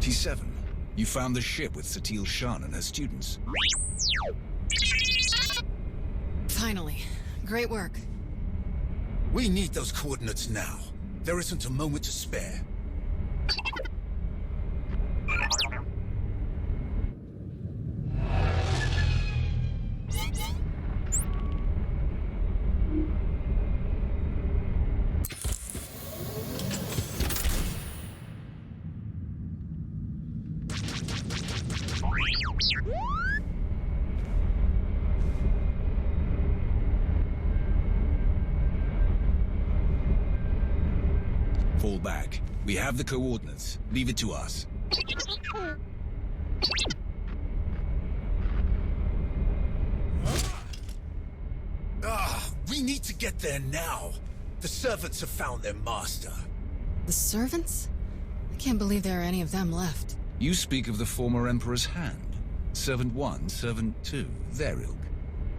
T7, you found the ship with Satil Shan and her students. Finally. Great work. We need those coordinates now. There isn't a moment to spare. Fall back. We have the coordinates. Leave it to us. We need to get there now. The servants have found their master. The servants? I can't believe there are any of them left. You speak of the former Emperor's hand. Servant 1, Servant 2, their ilk.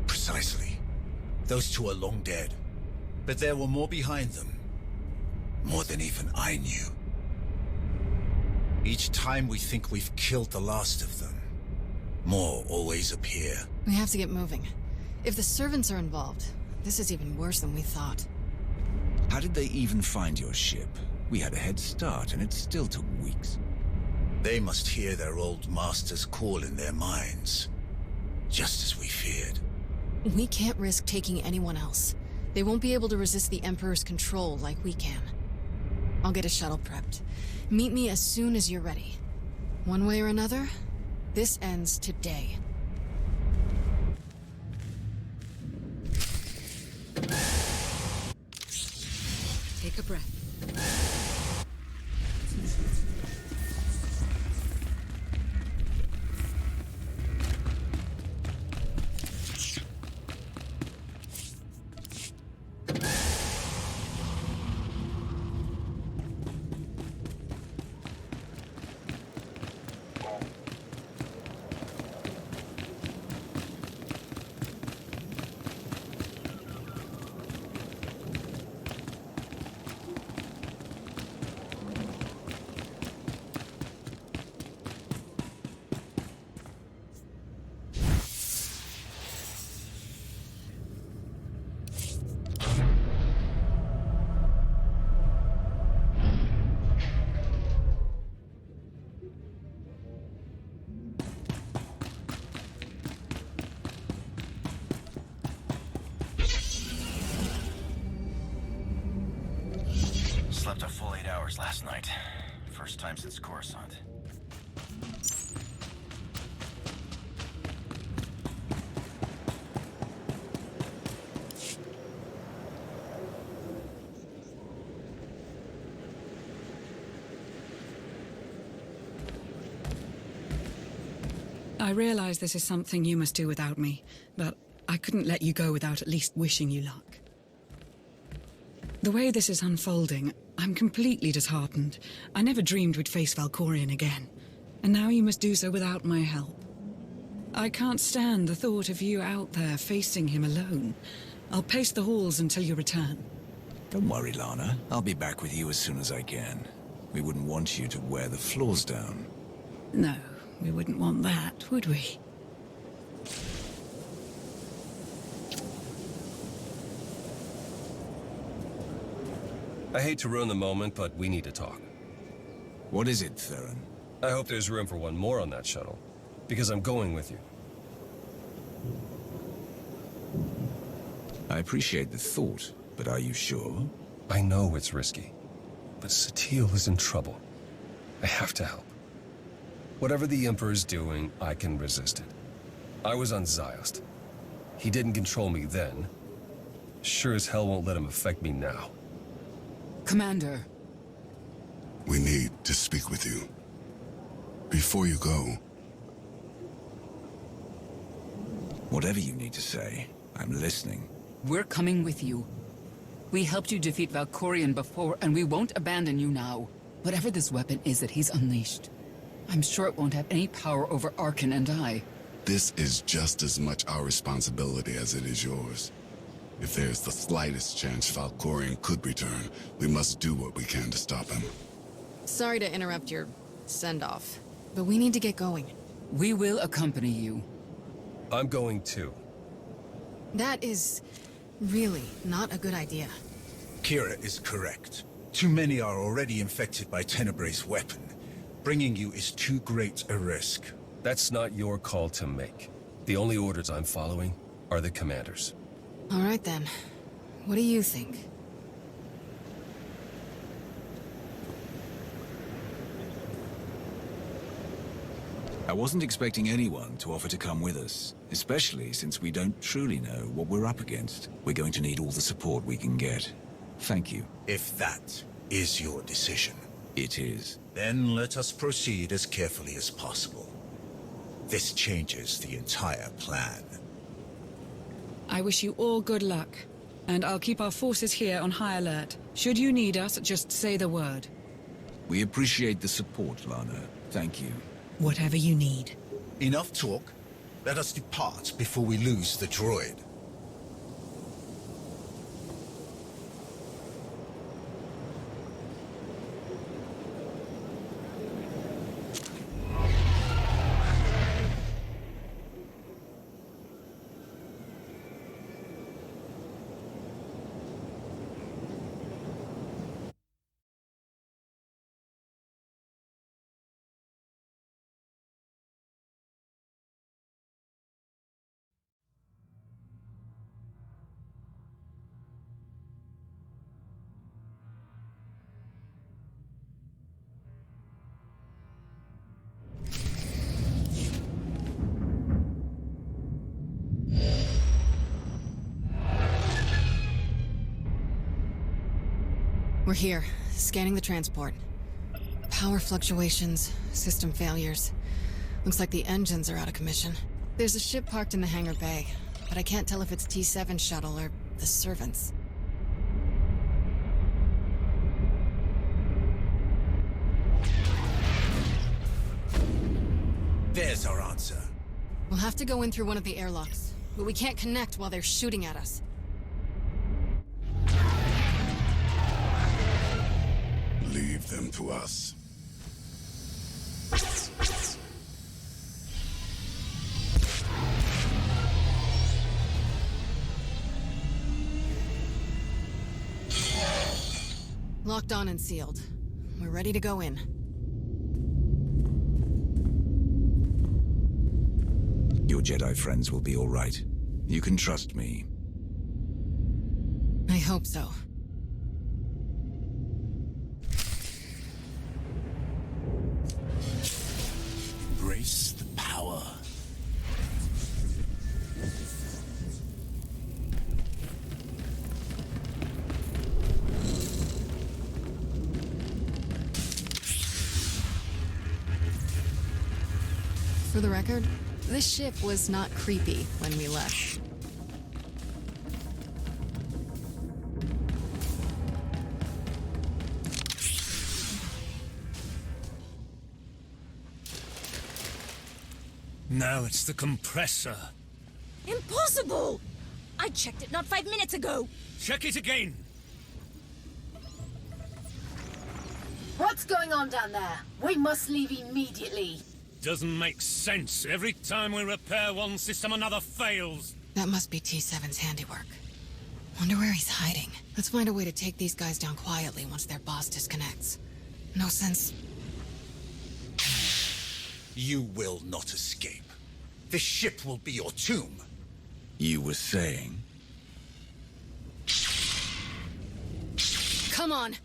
Precisely. Those two are long dead. But there were more behind them. More than even I knew. Each time we think we've killed the last of them, more always appear. We have to get moving. If the servants are involved, this is even worse than we thought. How did they even find your ship? We had a head start, and it still took weeks. They must hear their old master's call in their minds. Just as we feared. We can't risk taking anyone else. They won't be able to resist the Emperor's control like we can. I'll get a shuttle prepped. Meet me as soon as you're ready. One way or another, this ends today. Take a breath. Slept a full 8 hours last night. First time since Coruscant. I realize this is something you must do without me, but I couldn't let you go without at least wishing you luck. The way this is unfolding, I'm completely disheartened. I never dreamed we'd face Valkorion again, and now you must do so without my help. I can't stand the thought of you out there facing him alone. I'll pace the halls until you return. Don't worry, Lana. I'll be back with you as soon as I can. We wouldn't want you to wear the floors down. No, we wouldn't want that, would we? I hate to ruin the moment, but we need to talk. What is it, Theron? I hope there's room for one more on that shuttle, because I'm going with you. I appreciate the thought, but are you sure? I know it's risky, but Satil is in trouble. I have to help. Whatever the Emperor's doing, I can resist it. I was on Ziost. He didn't control me then. Sure as hell won't let him affect me now. Commander. We need to speak with you. Before you go... Whatever you need to say, I'm listening. We're coming with you. We helped you defeat Valkorion before, and we won't abandon you now. Whatever this weapon is that he's unleashed, I'm sure it won't have any power over Arkan and I. This is just as much our responsibility as it is yours. If there's the slightest chance Valkorion could return, we must do what we can to stop him. Sorry to interrupt your send-off. But we need to get going. We will accompany you. I'm going too. That is really not a good idea. Kira is correct. Too many are already infected by Tenebrae's weapon. Bringing you is too great a risk. That's not your call to make. The only orders I'm following are the commander's. All right then. What do you think? I wasn't expecting anyone to offer to come with us, especially since we don't truly know what we're up against. We're going to need all the support we can get. Thank you. If that is your decision, It is. then let us proceed as carefully as possible. This changes the entire plan. I wish you all good luck, and I'll keep our forces here on high alert. Should you need us, just say the word. We appreciate the support, Lana. Thank you. Whatever you need. Enough talk. Let us depart before we lose the droid. We're here, scanning the transport. Power fluctuations, system failures. Looks like the engines are out of commission. There's a ship parked in the hangar bay, but I can't tell if it's T7 shuttle or the servants. There's our answer. We'll have to go in through one of the airlocks, but we can't connect while they're shooting at us. Leave them to us. Locked on and sealed. We're ready to go in. Your Jedi friends will be all right. You can trust me. I hope so. Embrace the power. For the record, this ship was not creepy when we left. Now it's the compressor. Impossible! I checked it not 5 minutes ago. Check it again. What's going on down there? We must leave immediately. Doesn't make sense. Every time we repair one system, another fails. That must be T7's handiwork. Wonder where he's hiding. Let's find a way to take these guys down quietly once their boss disconnects. No sense. You will not escape. This ship will be your tomb. You were saying? Come on!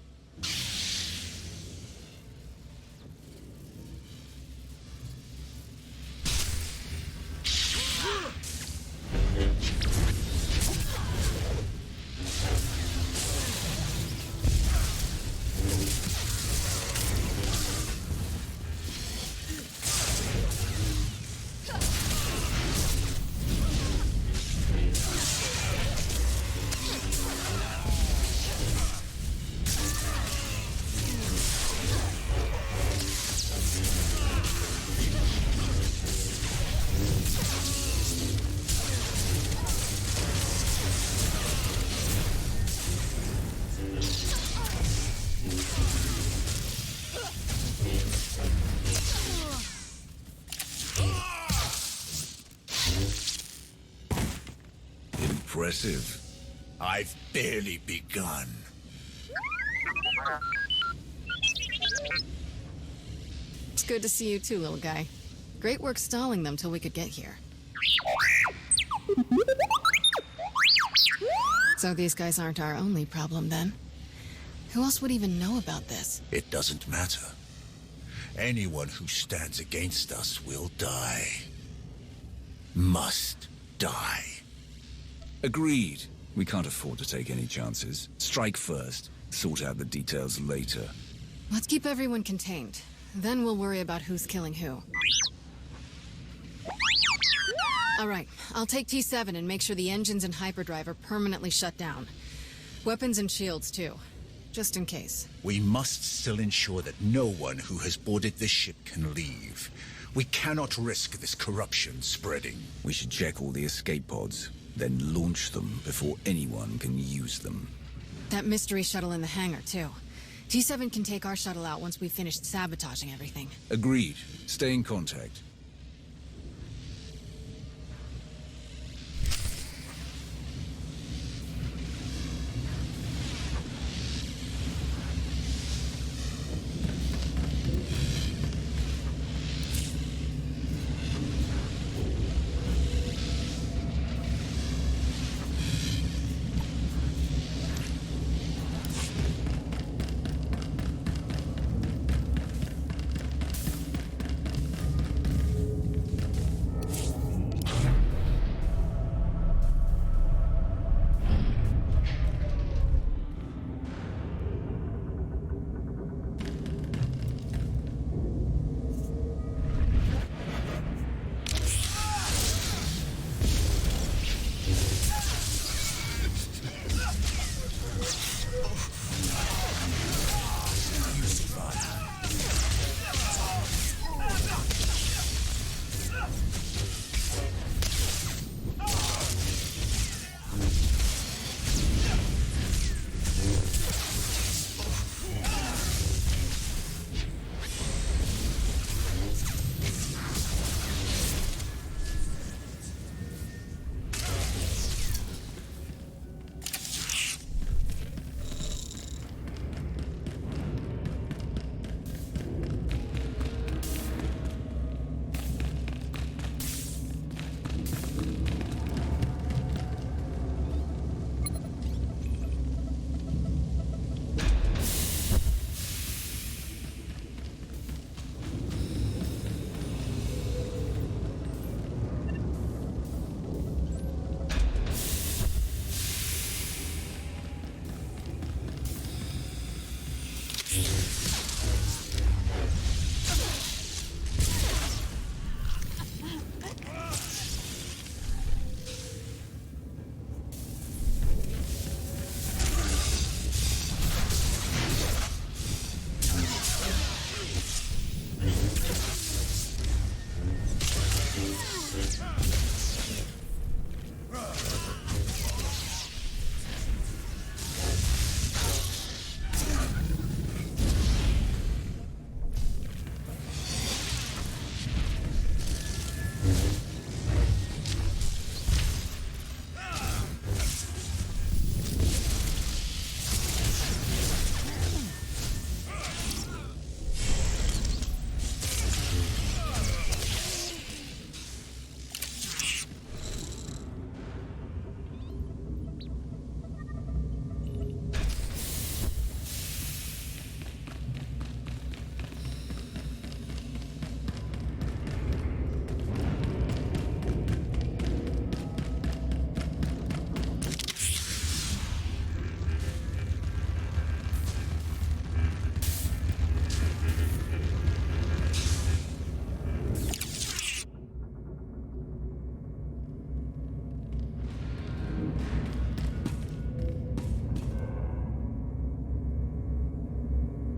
Impressive. I've barely begun. It's good to see you too, little guy. Great work stalling them till we could get here. So these guys aren't our only problem, then? Who else would even know about this? It doesn't matter. Anyone who stands against us will die. Must die. Agreed. We can't afford to take any chances. Strike first, sort out the details later. Let's keep everyone contained. Then we'll worry about who's killing who. All right, I'll take T7 and make sure the engines and hyperdrive are permanently shut down. Weapons and shields, too. Just in case. We must still ensure that no one who has boarded this ship can leave. We cannot risk this corruption spreading. We should check all the escape pods, then launch them before anyone can use them. That mystery shuttle in the hangar, too. T7 can take our shuttle out once we've finished sabotaging everything. Agreed. Stay in contact.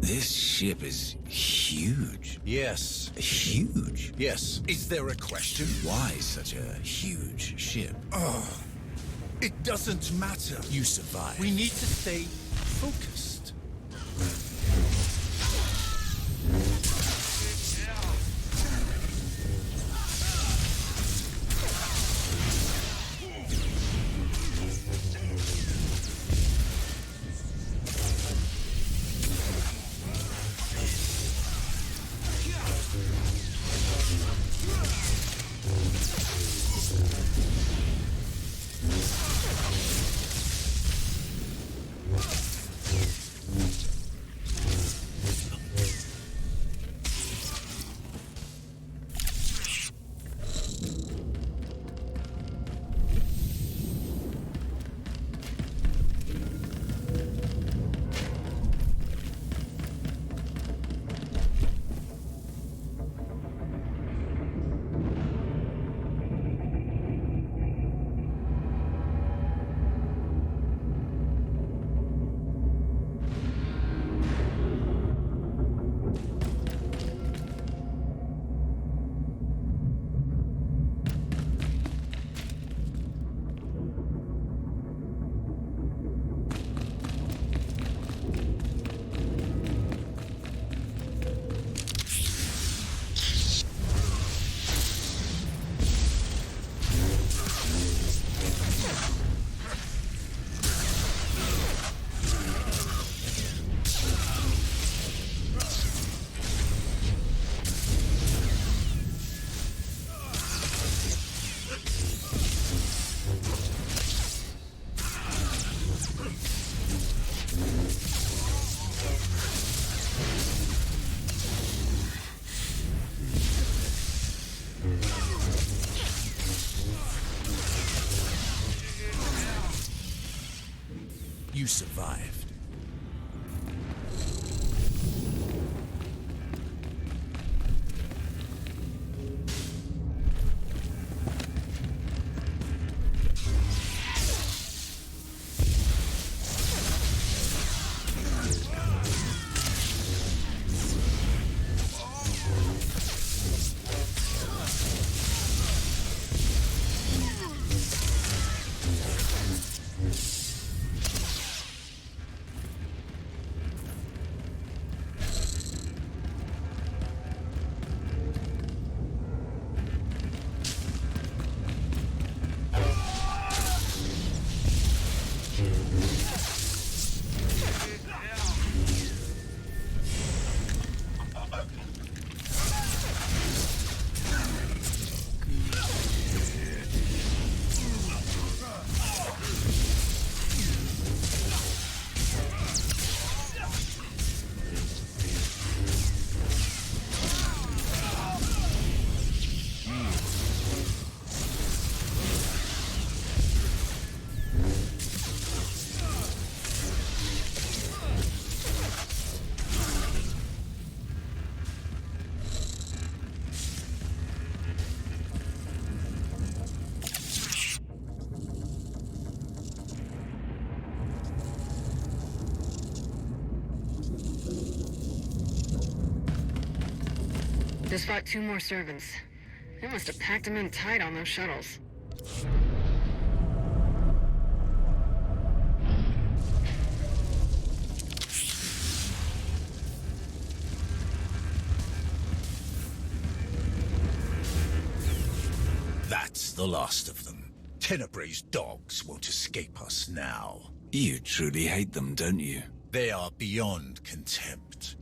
This ship is huge. Yes. Huge? Yes. Is there a question? Why such a huge ship? Oh, it doesn't matter. You survive. We need to stay focused. You survived. Just fought 2 more servants. They must have packed them in tight on those shuttles. That's the last of them. Tenebrae's dogs won't escape us now. You truly hate them, don't you? They are beyond contempt.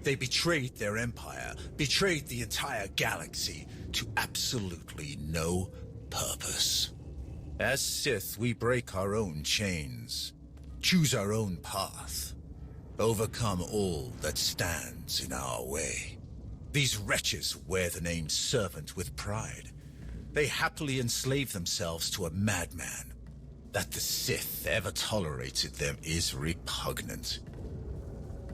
They betrayed their empire, betrayed the entire galaxy, to absolutely no purpose. As Sith, we break our own chains, choose our own path, overcome all that stands in our way. These wretches wear the name servant with pride. They happily enslave themselves to a madman. That the Sith ever tolerated them is repugnant.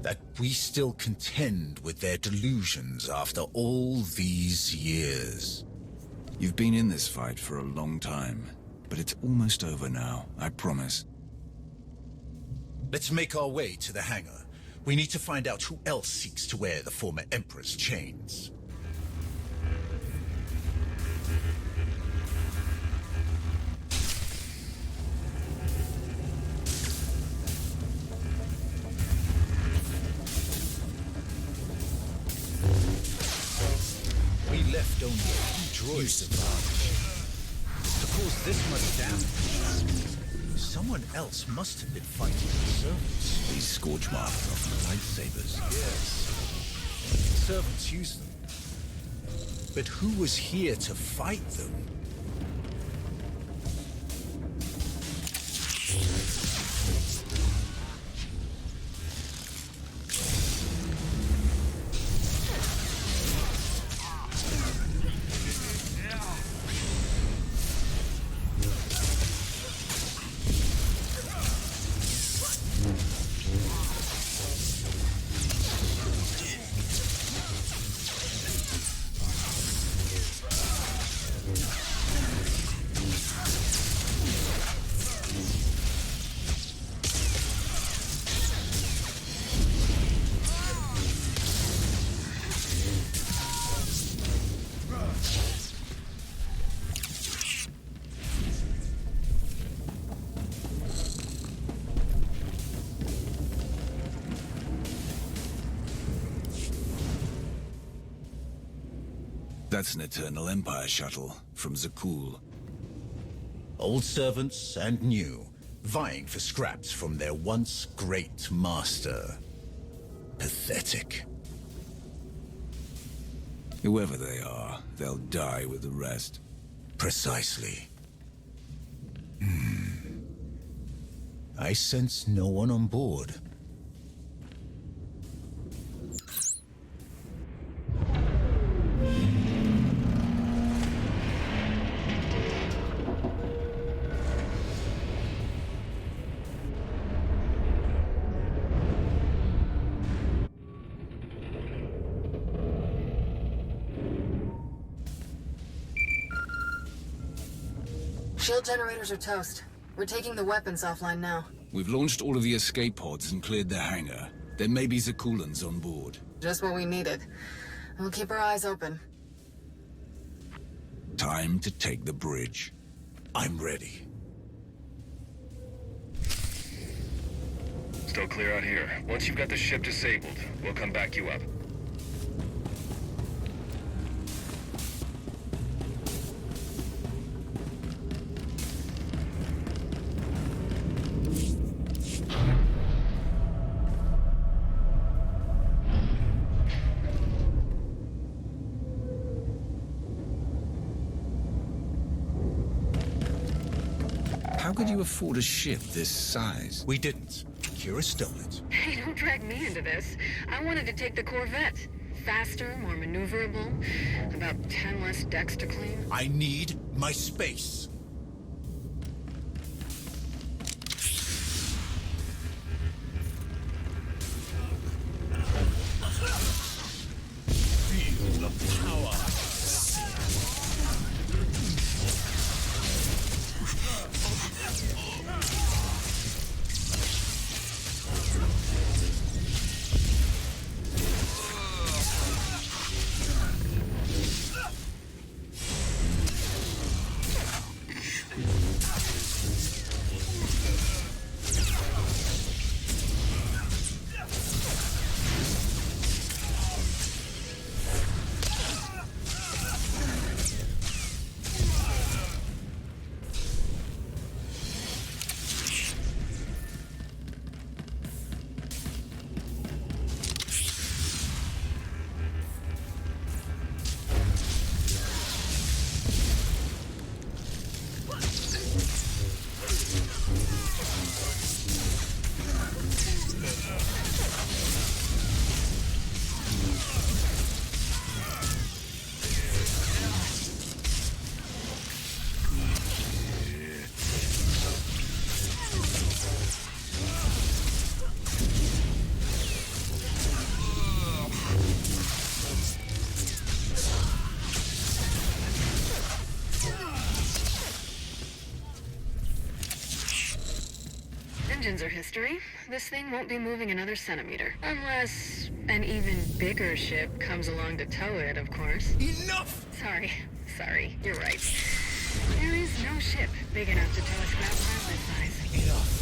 That we still contend with their delusions after all these years. You've been in this fight for a long time, but it's almost over now, I promise. Let's make our way to the hangar. We need to find out who else seeks to wear the former Emperor's chains. We left only a few droids to cause this much damage. Someone else must have been fighting the servants. These scorch marks are from lightsabers. Yes. Servants use them. But who was here to fight them? That's an Eternal Empire shuttle from Zakul. Old servants and new, vying for scraps from their once great master. Pathetic. Whoever they are, they'll die with the rest. Precisely. I sense no one on board. Shield generators are toast. We're taking the weapons offline now. We've launched all of the escape pods and cleared the hangar. There may be Zakulans on board. Just what we needed. We'll keep our eyes open. Time to take the bridge. I'm ready. Still clear out here. Once you've got the ship disabled, we'll come back you up. How could you afford a ship this size? We didn't. Kira stole it. Hey, don't drag me into this. I wanted to take the Corvette. Faster, more maneuverable, about 10 less decks to clean. I need my space. Feel the power. Engines are history. This thing won't be moving another centimeter. Unless an even bigger ship comes along to tow it, of course. Enough! Sorry, you're right. There is no ship big enough to tow a scrap pile this size. Enough.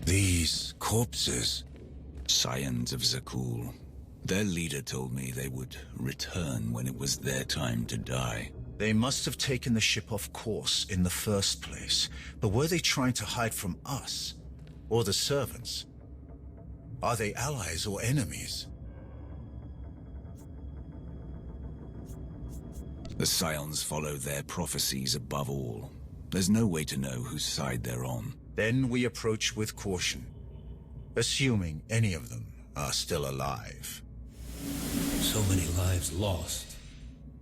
These corpses. Scions of Zakul. Their leader told me they would return when it was their time to die. They must have taken the ship off course in the first place. But were they trying to hide from us? Or the servants? Are they allies or enemies? The Scions follow their prophecies above all. There's no way to know whose side they're on. Then we approach with caution, assuming any of them are still alive. So many lives lost.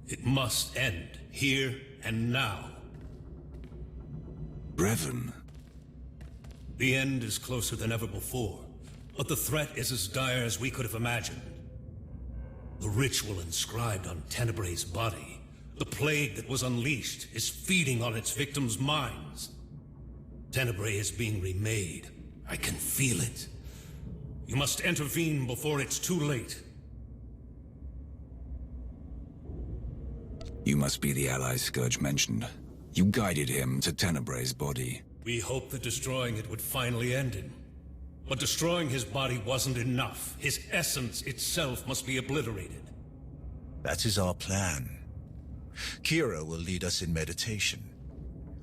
It must end, here and now. Brevin. The end is closer than ever before, but the threat is as dire as we could have imagined. The ritual inscribed on Tenebrae's body, the plague that was unleashed, is feeding on its victims' minds. Tenebrae is being remade, I can feel it. You must intervene before it's too late. You must be the ally Scourge mentioned. You guided him to Tenebrae's body. We hoped that destroying it would finally end him. But destroying his body wasn't enough. His essence itself must be obliterated. That is our plan. Kira will lead us in meditation.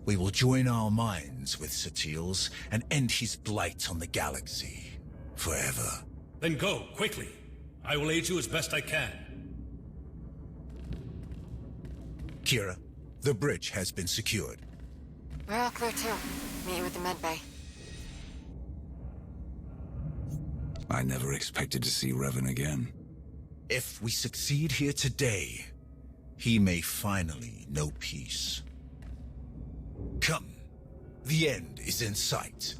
We will join our minds with Satil's and end his blight on the galaxy. Forever. Then go, quickly. I will aid you as best I can. Kira, the bridge has been secured. We're all clear too. Meet you at the med bay. I never expected to see Revan again. If we succeed here today, he may finally know peace. Come, the end is in sight.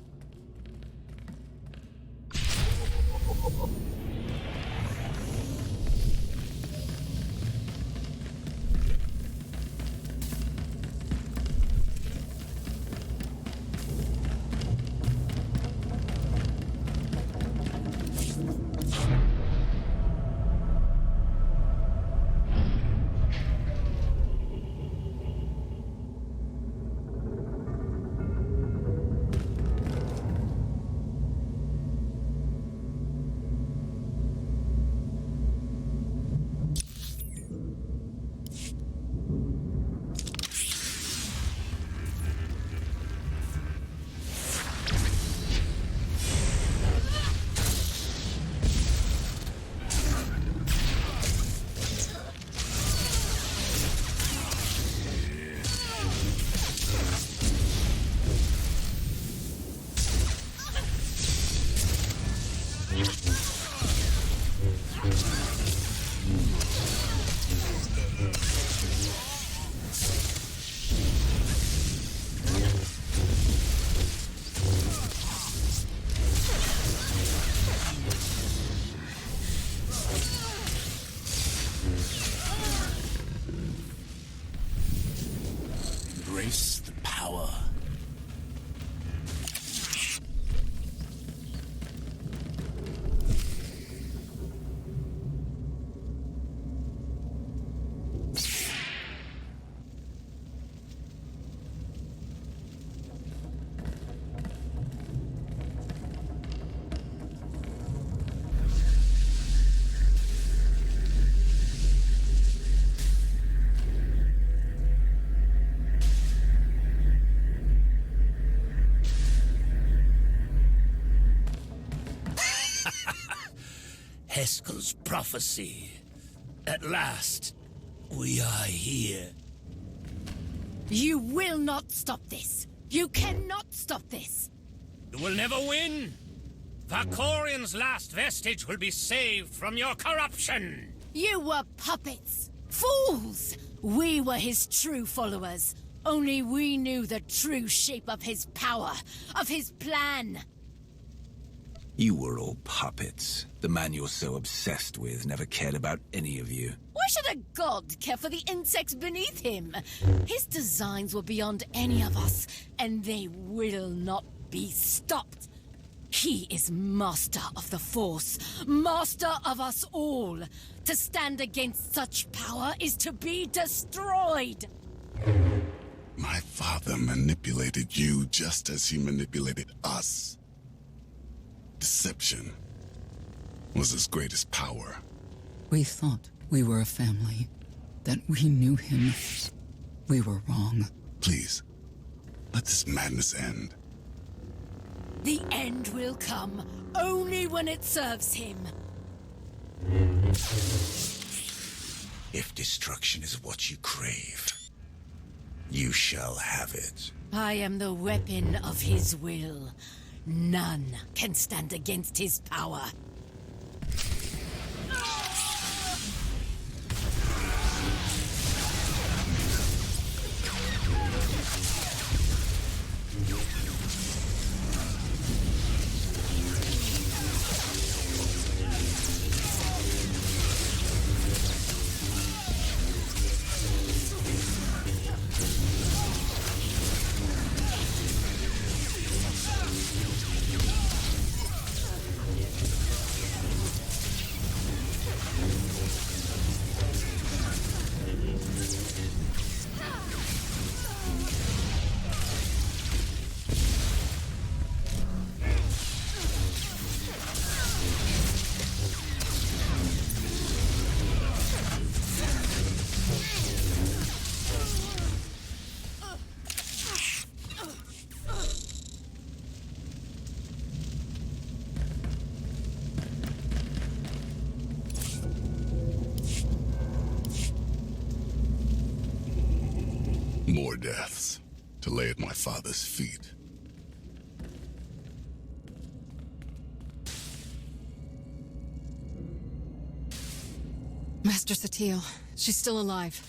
Embrace the power. Heskel's prophecy. At last, we are here. You will not stop this. You cannot stop this. You will never win. Valkorion's last vestige will be saved from your corruption. You were puppets. Fools! We were his true followers. Only we knew the true shape of his power, of his plan. You were all puppets. The man you're so obsessed with never cared about any of you. Why should a god care for the insects beneath him? His designs were beyond any of us, and they will not be stopped. He is master of the Force, master of us all. To stand against such power is to be destroyed. My father manipulated you just as he manipulated us. Deception was his greatest power. We thought we were a family, that we knew him. We were wrong. Please, let this madness end. The end will come only when it serves him. If destruction is what you crave, you shall have it. I am the weapon of his will. None can stand against his power. More deaths to lay at my father's feet. Master Satil, she's still alive.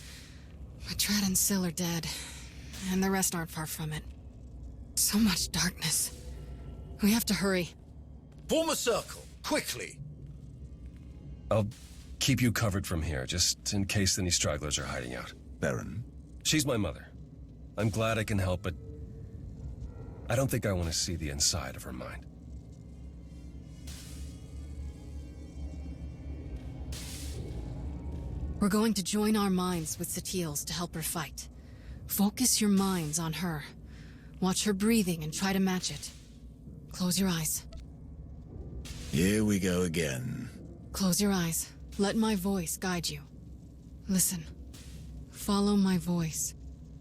But Trad and Syl are dead, and the rest aren't far from it. So much darkness. We have to hurry. Form a circle, quickly. I'll keep you covered from here, just in case any stragglers are hiding out. Baron? She's my mother. I'm glad I can help, but I don't think I want to see the inside of her mind. We're going to join our minds with Satil's to help her fight. Focus your minds on her. Watch her breathing and try to match it. Close your eyes. Here we go again. Close your eyes. Let my voice guide you. Listen. Follow my voice.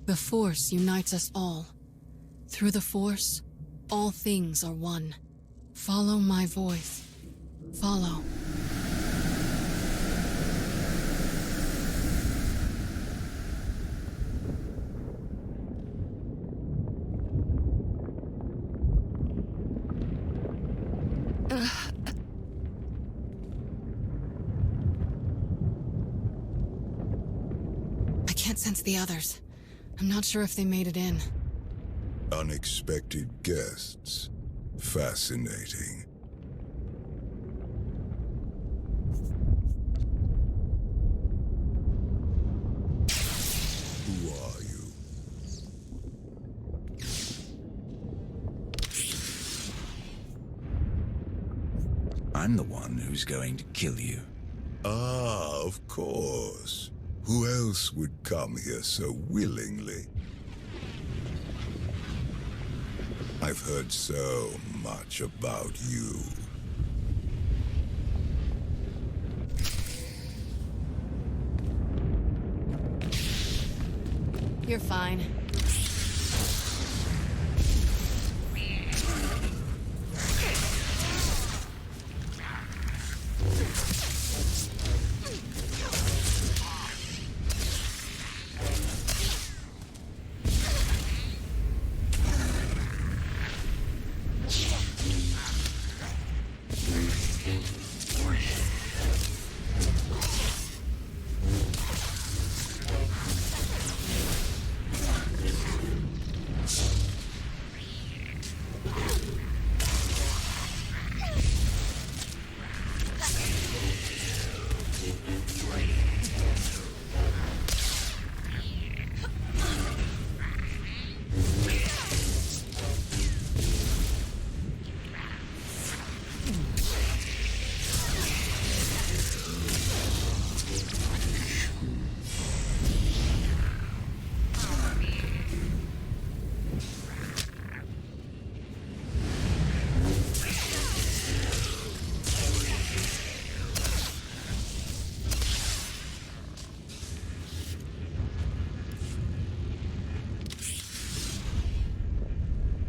The Force unites us all. Through the Force, all things are one. Follow my voice. Follow. I can't sense the others. I'm not sure if they made it in. Unexpected guests. Fascinating. Who are you? I'm the one who's going to kill you. Ah, of course. Who else would come here so willingly? I've heard so much about you. You're fine.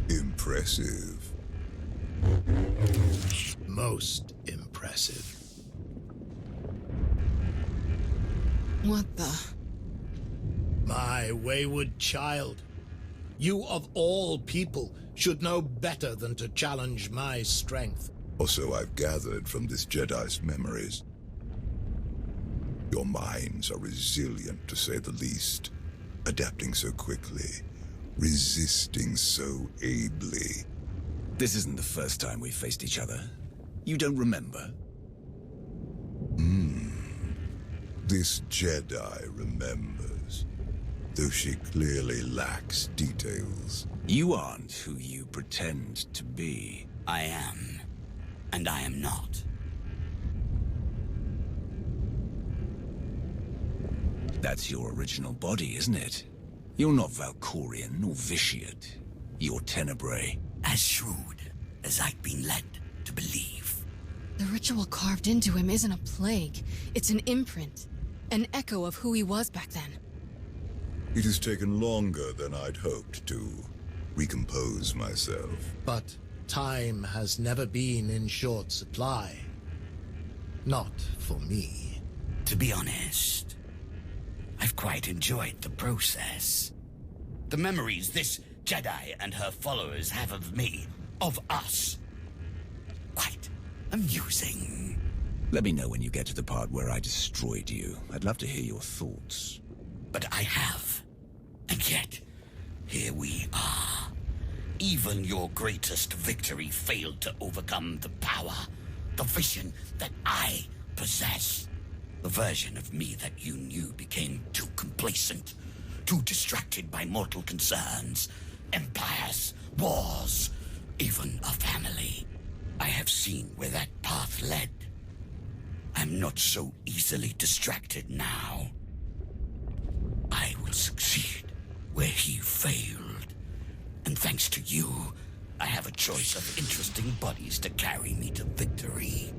Impressive. Most impressive. What the? My wayward child. You of all people should know better than to challenge my strength. Also, I've gathered from this Jedi's memories. Your minds are resilient, to say the least. Adapting so quickly. Resisting so ably. This isn't the first time we've faced each other. You don't remember? This Jedi remembers, though she clearly lacks details. You aren't who you pretend to be. I am, and I am not. That's your original body, isn't it? You're not Valkorian or Vitiate. You're Tenebrae. As shrewd as I've been led to believe. The ritual carved into him isn't a plague. It's an imprint. An echo of who he was back then. It has taken longer than I'd hoped to recompose myself. But time has never been in short supply. Not for me. To be honest, I've quite enjoyed the process. The memories this Jedi and her followers have of me, of us. Quite amusing. Let me know when you get to the part where I destroyed you. I'd love to hear your thoughts. But I have. And yet, here we are. Even your greatest victory failed to overcome the power, the vision that I possess. The version of me that you knew became too complacent, too distracted by mortal concerns, empires, wars, even a family. I have seen where that path led. I'm not so easily distracted now. I will succeed where he failed. And thanks to you, I have a choice of interesting buddies to carry me to victory.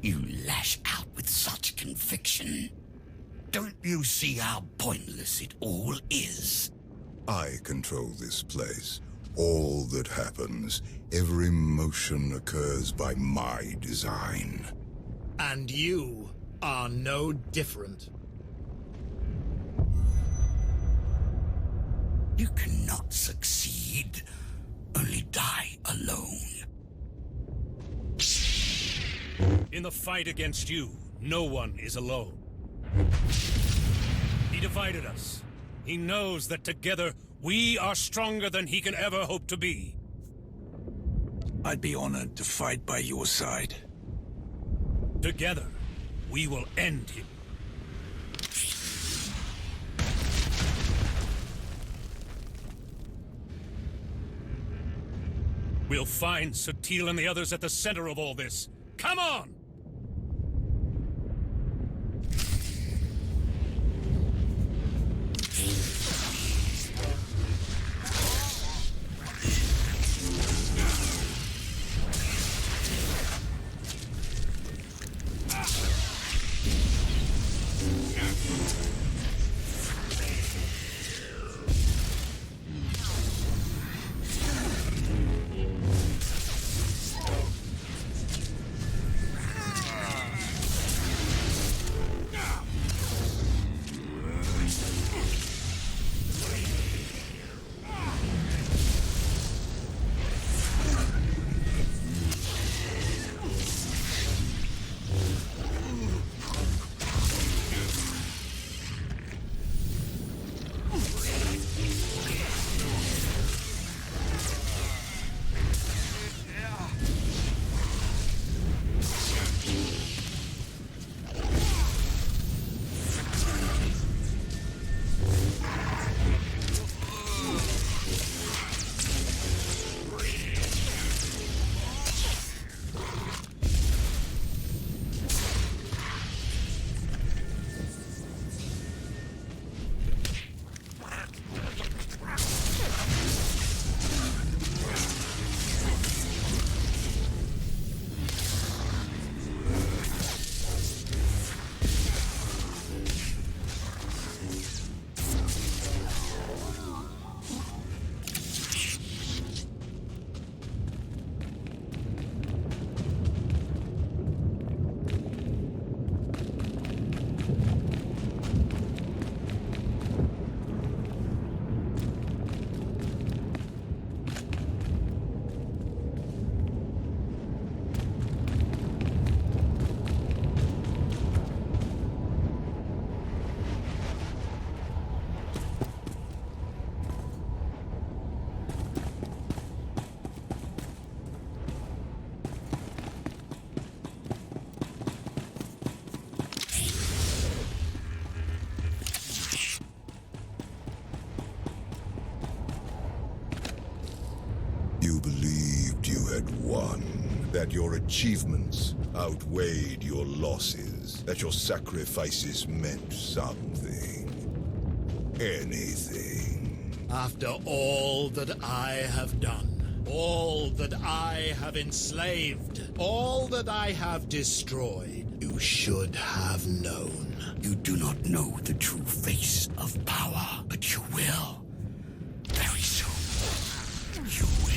You lash out with such conviction. Don't you see how pointless it all is? I control this place. All that happens, every motion occurs by my design. And you are no different. You cannot succeed, only die alone. In the fight against you, no one is alone. He divided us. He knows that together, we are stronger than he can ever hope to be. I'd be honored to fight by your side. Together, we will end him. We'll find Sutil and the others at the center of all this. Come on! You believed you had won, that your achievements outweighed your losses, that your sacrifices meant something. Anything. After all that I have done, all that I have enslaved, all that I have destroyed, you should have known. You do not know the true face of power, but you will. Very soon. You will.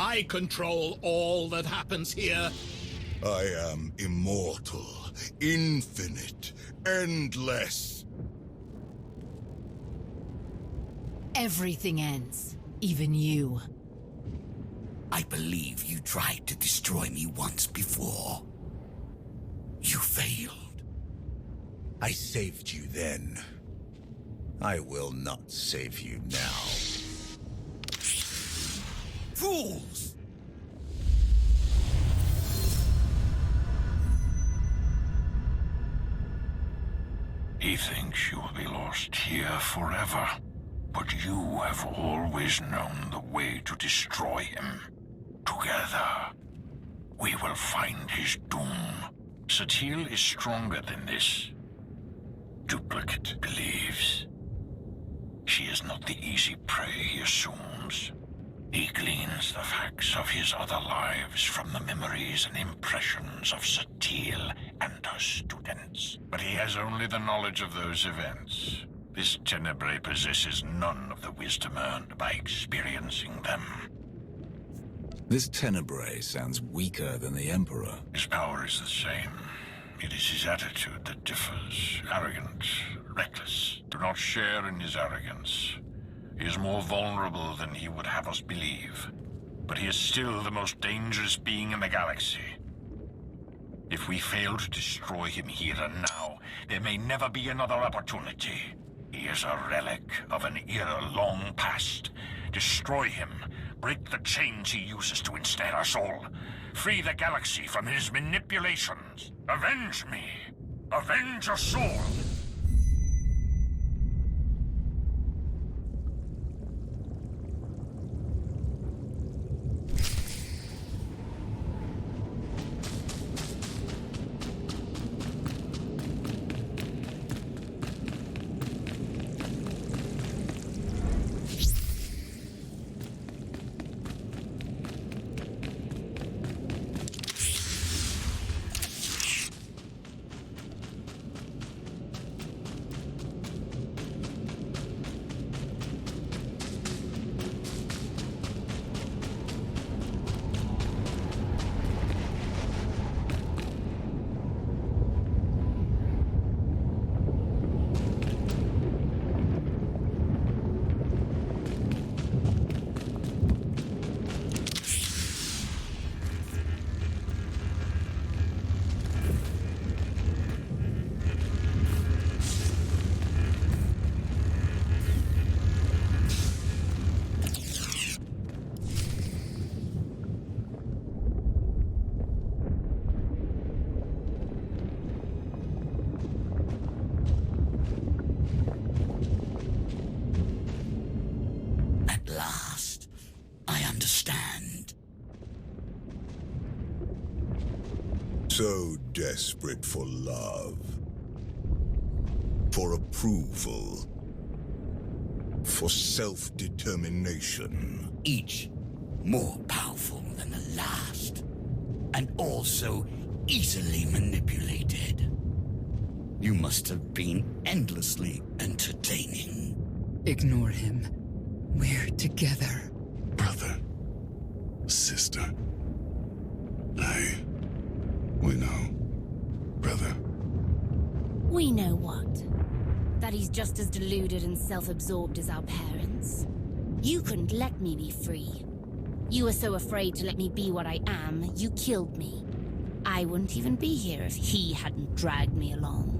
I control all that happens here. I am immortal, infinite, endless. Everything ends. Even you. I believe you tried to destroy me once before. You failed. I saved you then. I will not save you now. Fools! He thinks you will be lost here forever, but you have always known the way to destroy him. Together, we will find his doom. Satil is stronger than this. Duplicate believes. She is not the easy prey he assumes. He gleans the facts of his other lives from the memories and impressions of Satil and her students. But he has only the knowledge of those events. This Tenebrae possesses none of the wisdom earned by experiencing them. This Tenebrae sounds weaker than the Emperor. His power is the same. It is his attitude that differs. Arrogant, reckless. Do not share in his arrogance. He is more vulnerable than he would have us believe. But he is still the most dangerous being in the galaxy. If we fail to destroy him here and now, there may never be another opportunity. He is a relic of an era long past. Destroy him. Break the chains he uses to ensnare us all. Free the galaxy from his manipulations. Avenge me. Avenge us all. So desperate for love, for approval, for self-determination. Each more powerful than the last, and also easily manipulated. You must have been endlessly entertaining. Ignore him. We're together. Brother, sister, we know, brother. We know what? That he's just as deluded and self-absorbed as our parents. You couldn't let me be free. You were so afraid to let me be what I am, you killed me. I wouldn't even be here if he hadn't dragged me along.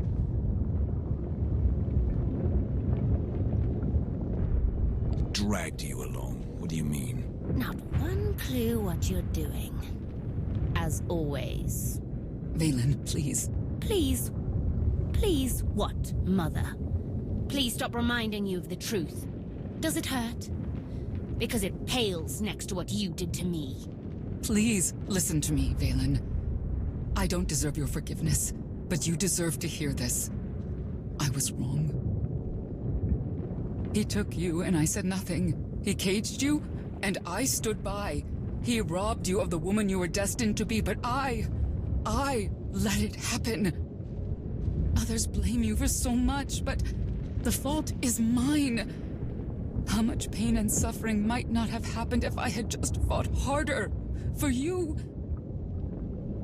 Dragged you along? What do you mean? Not one clue what you're doing. As always. Valen, please. Please? Please what, Mother? Please stop reminding you of the truth. Does it hurt? Because it pales next to what you did to me. Please, listen to me, Valen. I don't deserve your forgiveness, but you deserve to hear this. I was wrong. He took you, and I said nothing. He caged you, and I stood by. He robbed you of the woman you were destined to be, but I let it happen. Others blame you for so much, but the fault is mine. How much pain and suffering might not have happened if I had just fought harder for you.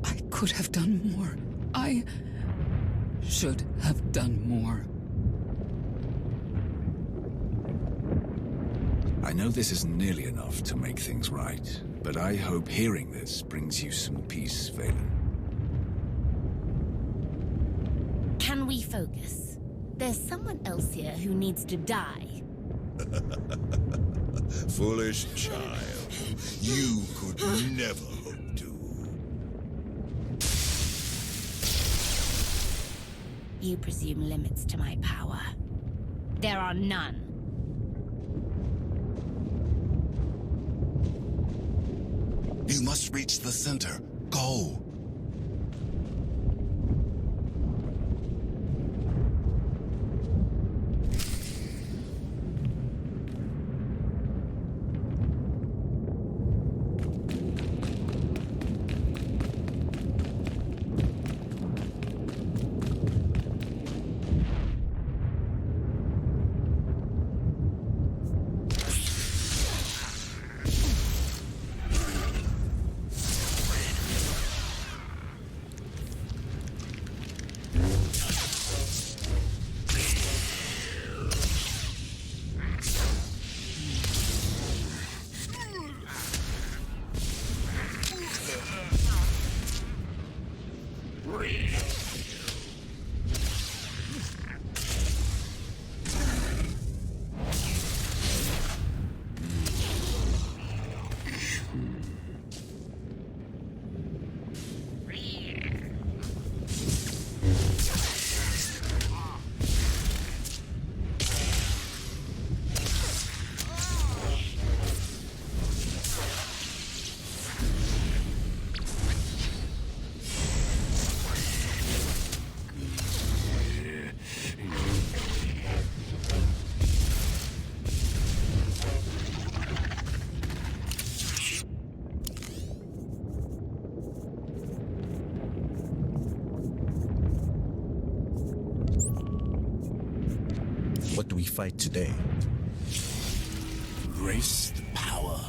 I could have done more. I should have done more. I know this isn't nearly enough to make things right, but I hope hearing this brings you some peace, Valen. Can we focus? There's someone else here who needs to die. Foolish child. You could never hope to. You presume limits to my power. There are none. You must reach the center. Go. What do we fight today? Grace the power.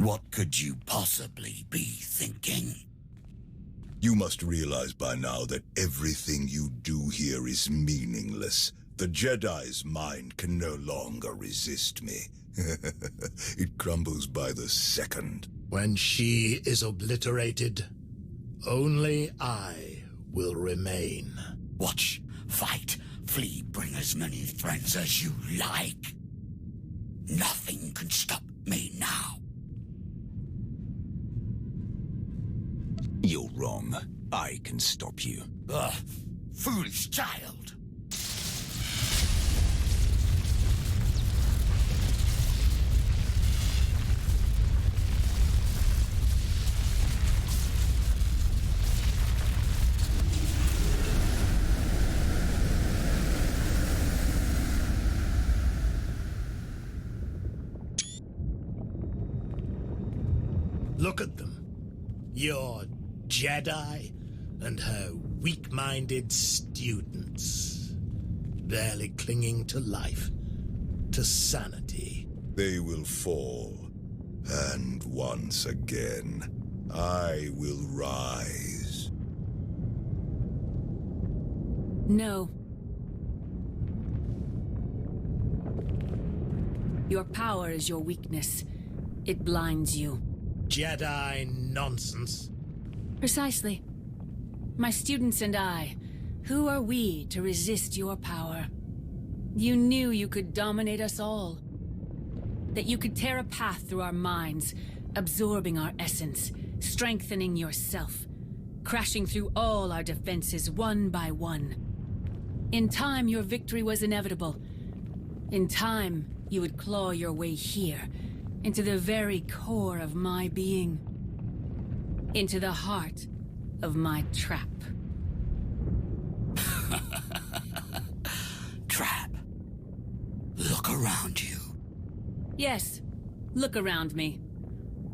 What could you possibly be thinking? You must realize by now that everything you do here is meaningless. The Jedi's mind can no longer resist me. It crumbles by the second. When she is obliterated, only I will remain. Watch, fight, flee, bring as many friends as you like. Nothing can stop me now. You're wrong. I can stop you. Foolish child. Look at them. Your Jedi and her weak-minded students. Barely clinging to life, to sanity. They will fall. And once again, I will rise. No. Your power is your weakness. It blinds you. Jedi nonsense. Precisely. My students and I, who are we to resist your power? You knew you could dominate us all. That you could tear a path through our minds, absorbing our essence, strengthening yourself, crashing through all our defenses one by one. In time, your victory was inevitable. In time, you would claw your way here, into the very core of my being. Into the heart of my trap. Trap. Look around you. Yes, look around me.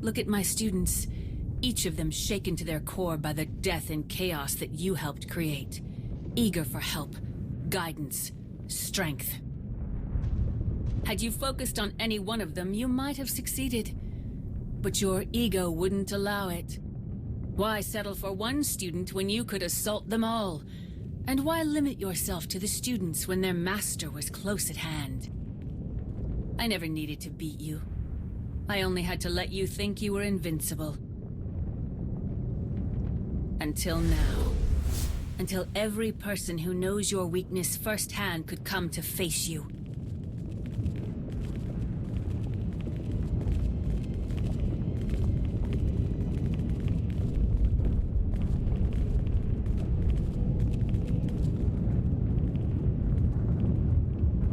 Look at my students, each of them shaken to their core by the death and chaos that you helped create. Eager for help, guidance, strength. Had you focused on any one of them, you might have succeeded. But your ego wouldn't allow it. Why settle for one student when you could assault them all? And why limit yourself to the students when their master was close at hand? I never needed to beat you. I only had to let you think you were invincible. Until now. Until every person who knows your weakness firsthand could come to face you.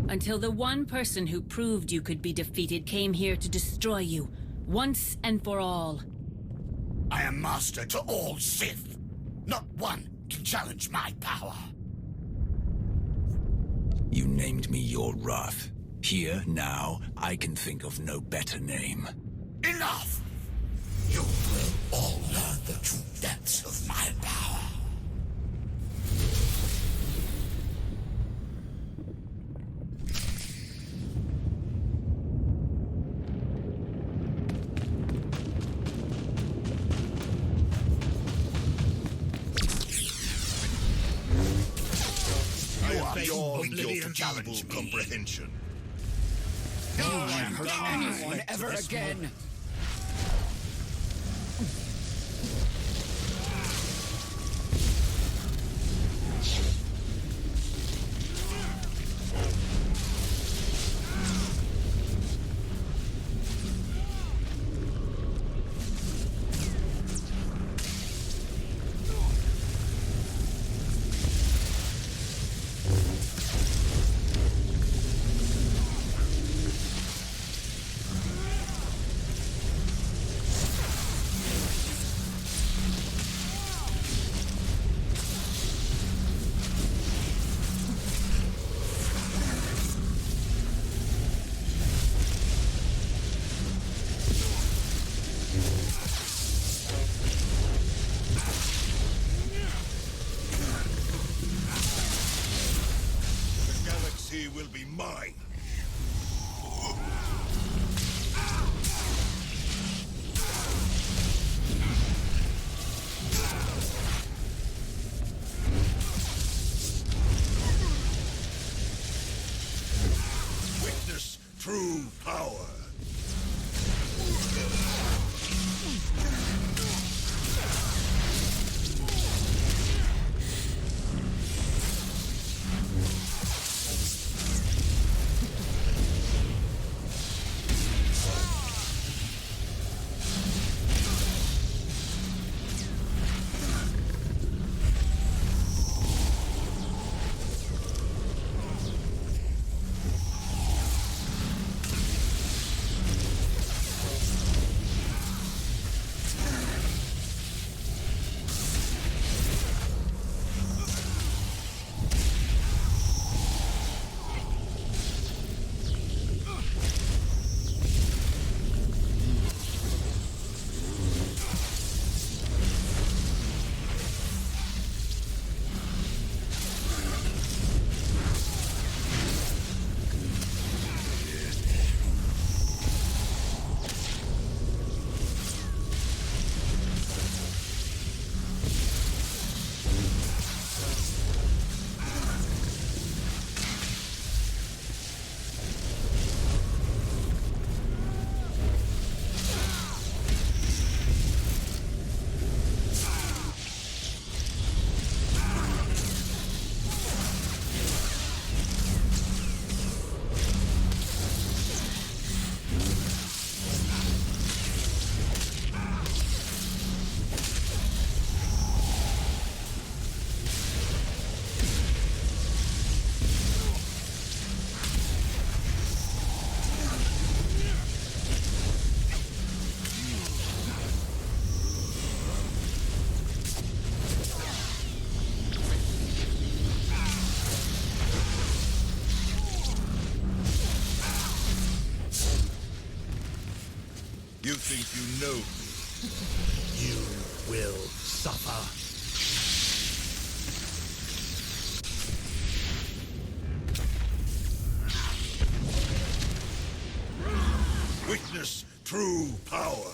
Until the one person who proved you could be defeated came here to destroy you, once and for all. I am master to all Sith. Not one can challenge my power. You named me your wrath. Here, now, I can think of no better name. Enough! You will all learn the true depths of my power. Beyond your feeble comprehension. No one hurt anyone ever again. Will be mine. true power. You think you know me? You will suffer. Witness true power.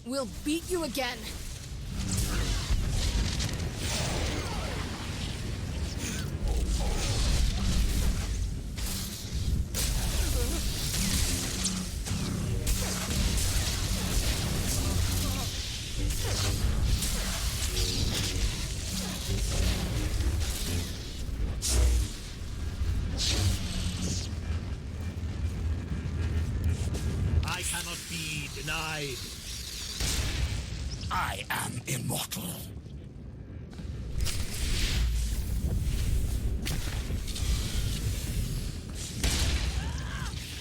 We'll beat you again. I cannot be denied. I am immortal.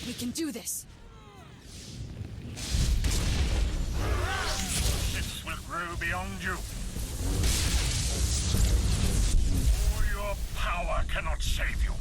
We can do this. This will grow beyond you. power cannot save you.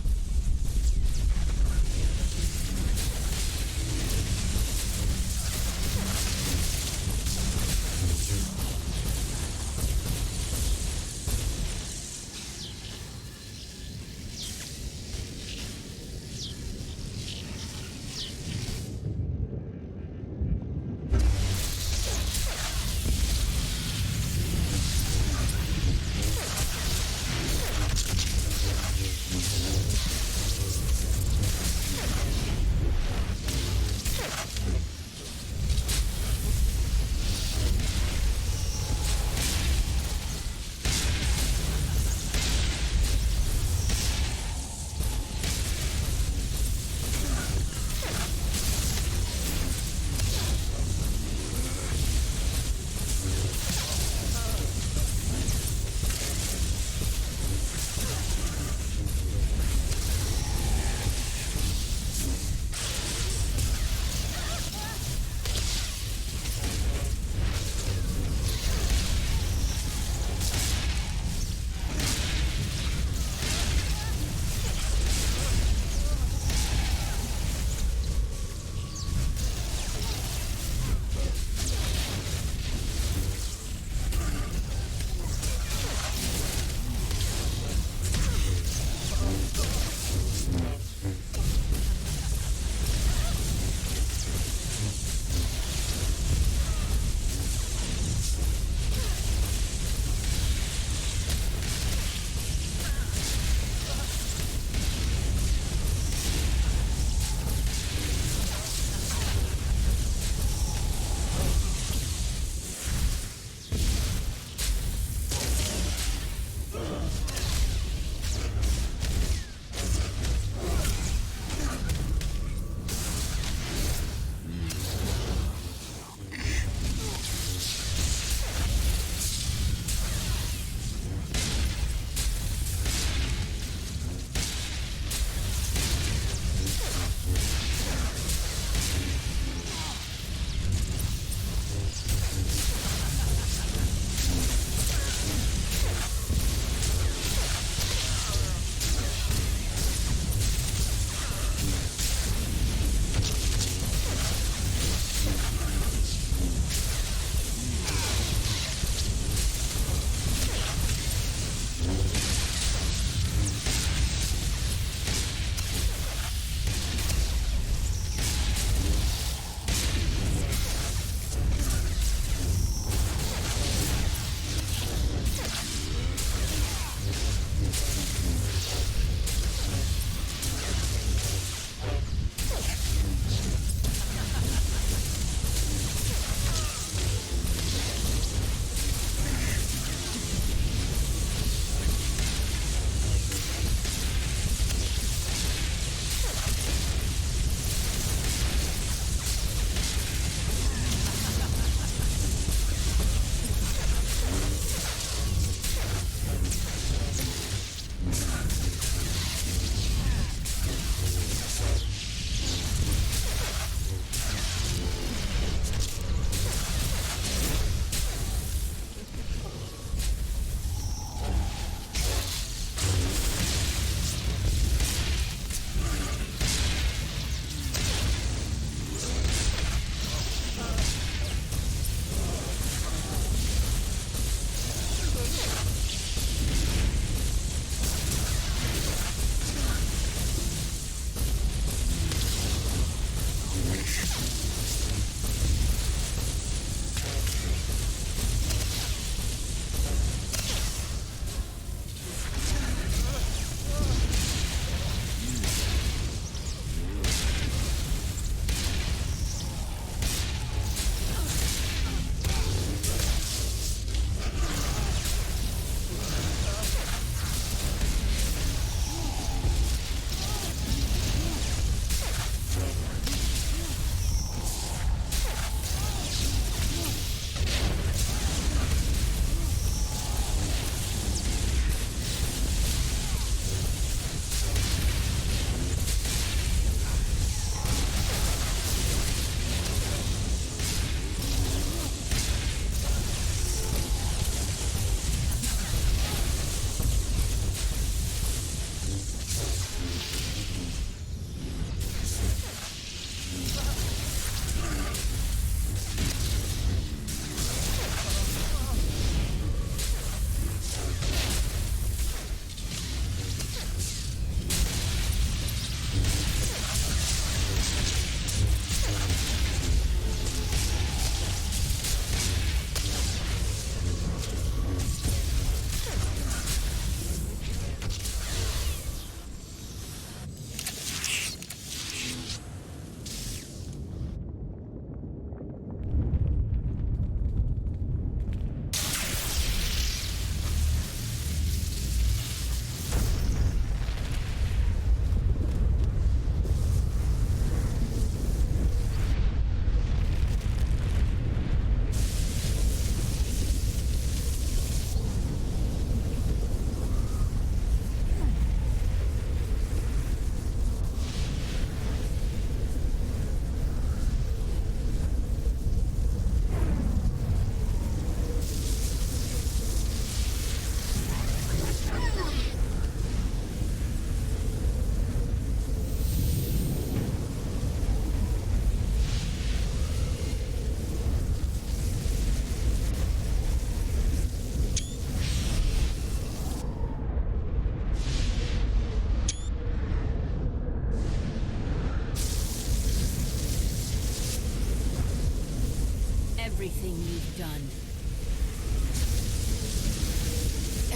everything you've done.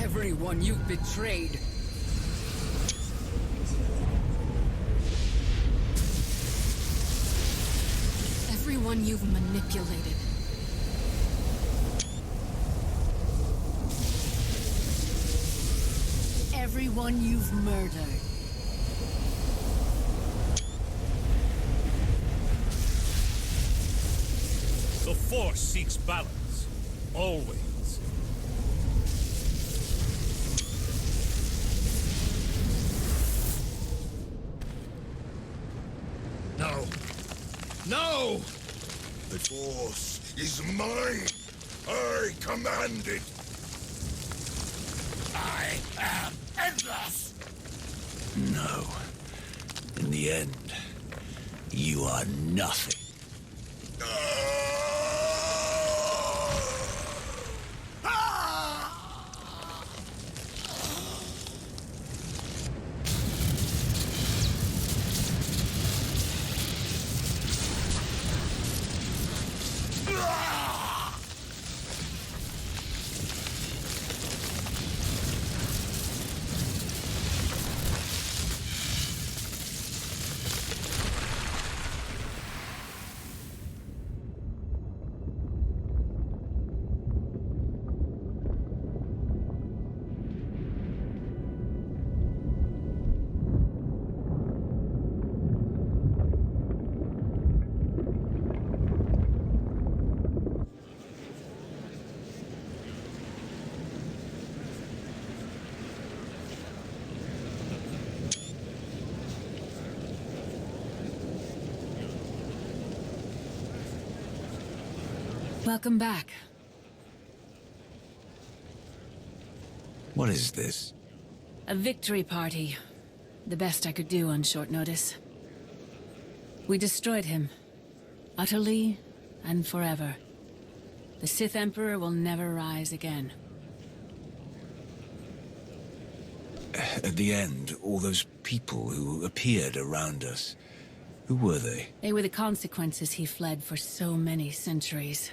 Everyone you've betrayed. Everyone you've manipulated. Everyone you've murdered. The Force seeks balance. Always. No. No! The Force is mine. I command it. I am endless! No. In the end, you are nothing. Welcome back. What is this? A victory party. The best I could do on short notice. We destroyed him. Utterly and forever. The Sith Emperor will never rise again. At the end, all those people who appeared around us, who were they? They were the consequences he fled for so many centuries.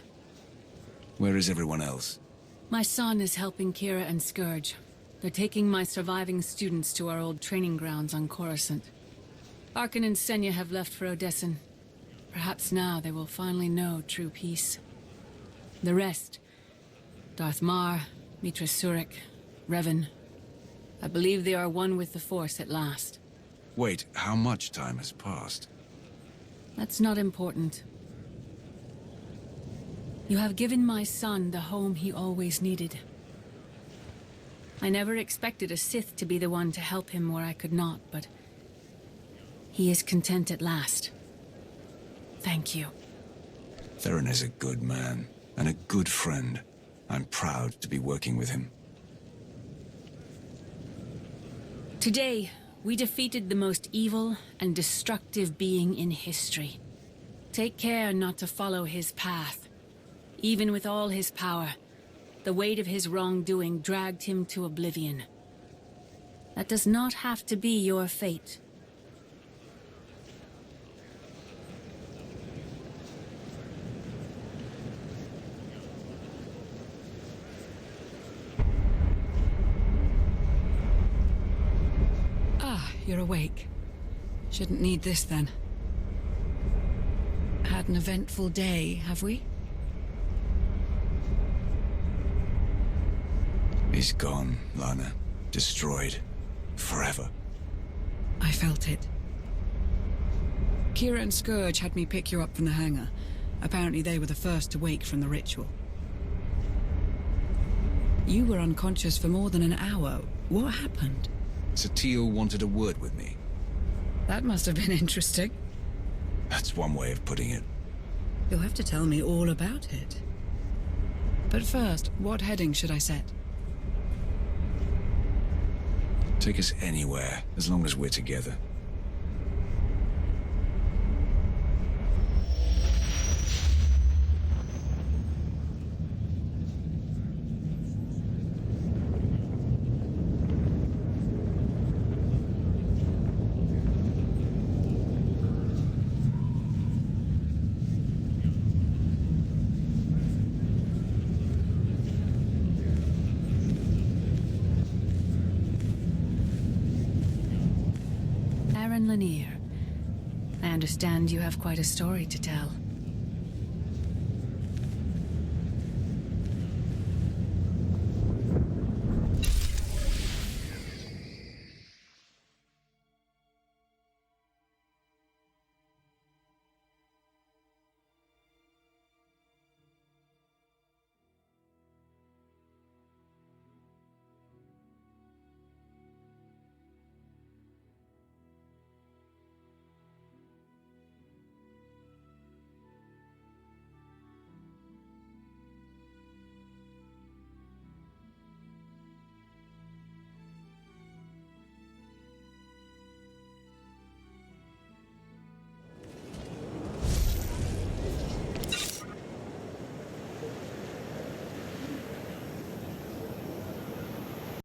Where is everyone else? My son is helping Kira and Scourge. They're taking my surviving students to our old training grounds on Coruscant. Arkan and Senya have left for Odessen. Perhaps now they will finally know true peace. The rest, Darth Mar, Mitra Surik, Revan, I believe they are one with the Force at last. Wait, how much time has passed? That's not important. You have given my son the home he always needed. I never expected a Sith to be the one to help him where I could not, but he is content at last. Thank you. Theron is a good man, and a good friend. I'm proud to be working with him. Today, we defeated the most evil and destructive being in history. Take care not to follow his path. Even with all his power, the weight of his wrongdoing dragged him to Oblivion. That does not have to be your fate. Ah, you're awake. Shouldn't need this then. Had an eventful day, have we? He's gone, Lana. Destroyed. Forever. I felt it. Kira and Scourge had me pick you up from the hangar. Apparently they were the first to wake from the ritual. You were unconscious for more than an hour. What happened? Satele wanted a word with me. That must have been interesting. That's one way of putting it. You'll have to tell me all about it. But first, what heading should I set? Take us anywhere, as long as we're together. and Lanier. I understand you have quite a story to tell.